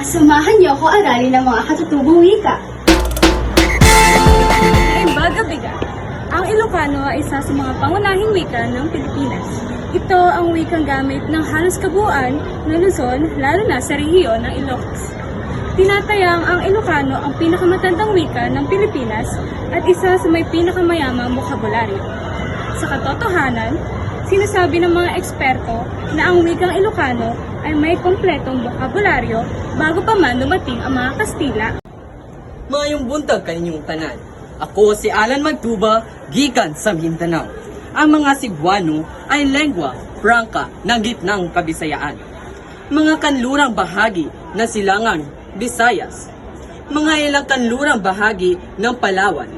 Samahan niyo ako aralin ng mga katutubong wika. Imbaga-biga, ang Ilocano ay isa sa mga pangunahing wika ng Pilipinas. Ito ang wikang gamit ng halos kabuuan ng Luzon, lalo na sa rehiyon ng Ilocos. Tinatayang ang Ilocano ang pinakamatandang wika ng Pilipinas at isa sa may pinakamayamang bokabularyo. Sa katotohanan, sinasabi ng mga eksperto na ang wikang Ilocano ay may kompletong bokabularyo bago pa man dumating ang mga Kastila. Mayong buntag kaninyong tanan. Ako si Alan Magtuba, gikan sa Mindanao. Ang mga Cebuano ay lengua franca ng gitnang Kabisayaan. Mga kanlurang bahagi ng silangang Visayas. Mga ilang kanlurang bahagi ng Palawan.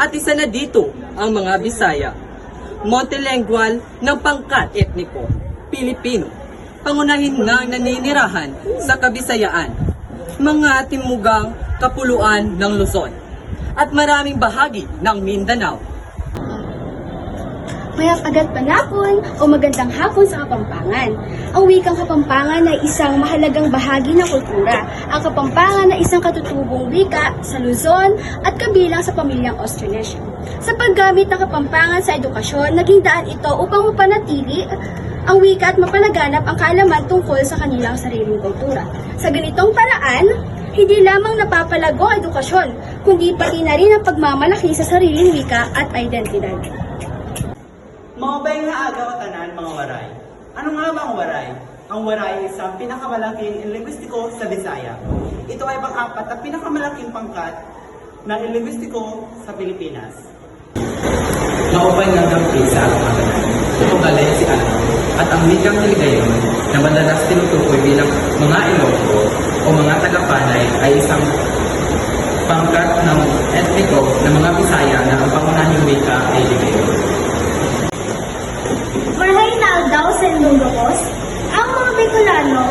At isa na dito ang mga Bisaya. Multilingual ng pangkat etniko, Pilipino. Pangunahin nga naninirahan sa Kabisayaan. Mga timugang kapuluan ng Luzon. At maraming bahagi ng Mindanao. Mayang agad panapon o magandang hapon sa Kapampangan. Ang wikang Kapampangan ay isang mahalagang bahagi ng kultura. Ang Kapampangan ay isang katutubong wika sa Luzon at kabilang sa pamilyang Austronesian. Sa paggamit ng Kapampangan sa edukasyon, naging daan ito upang mapanatili ang wika at mapalaganap ang kaalaman tungkol sa kanilang sariling kultura. Sa ganitong paraan, hindi lamang napapalago ang edukasyon, kundi pati na rin ang pagmamalaki sa sariling wika at identidad. Mga bay nga agaw tanan, mga waray. Ano nga ba ang waray? Ang waray ay isang pinakamalaking linguistiko sa Bisaya. Ito ay pang-apat na pinakamalaking pangkat ng linguistiko sa Pilipinas. Maupay nga gampi sa alang-alangan. Ito galay si Ano. At ang wikang Hiligaynon na madalas tinutukoy bilang mga Ilonggo o mga Tagapanay ay isang pangkat ng etniko ng mga Bisaya na ang pangunahing wika ay Hiligaynon. Marhay na daw sa Ilocos, ang mga Bicolano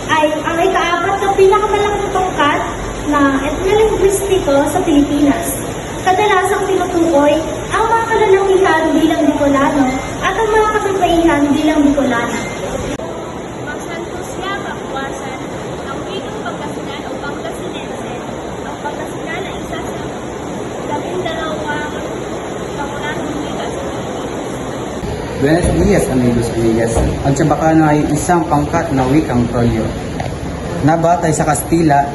ay ang ika-apat na pinakamalaking pangkat na etnolinguistiko sa Pilipinas. Kadalasang tinutukoy ang mga kalalakihan bilang Bicolano at ang mga kababaihan bilang Bicolana. Magsantos niya kakuwasan ang wikang Pangasinan o Pangasinense. Ang Pangasinan ay isa sa 12 pangunahing wika sa Buenos Dias, amigos amigas. Ang Chabacano ay isang pangkat na wikang Krolyo na batay sa Kastila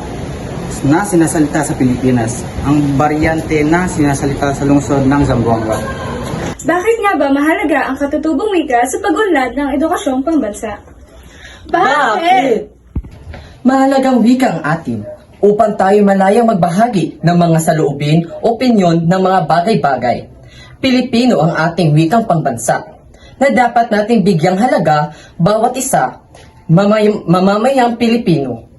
na sinasalita sa Pilipinas. Ang baryante na sinasalita sa lungsod ng Zamboanga. Bakit nga ba mahalaga ang katutubong wika sa pag-unlad ng edukasyong pambansa? Bakit? Mahalagang wika ang atin upang tayo malayang magbahagi ng mga saloobin, opinyon ng mga bagay-bagay. Pilipino ang ating wikang pambansa na dapat nating bigyang halaga bawat isa, mamamayang Pilipino.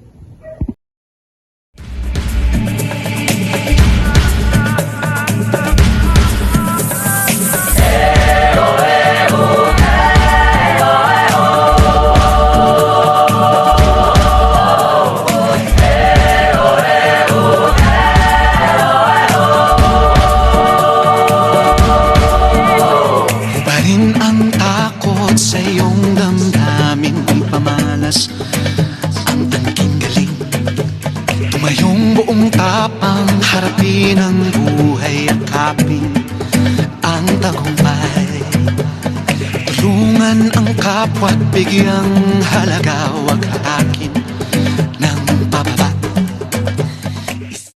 Sa iyong damdamin ipamalas ang tangking galing. Tumayong buong tapang harapin ang buhay at kapin ang tagumpay. Tulungan ang kapwa at bigyang halaga, wag hatak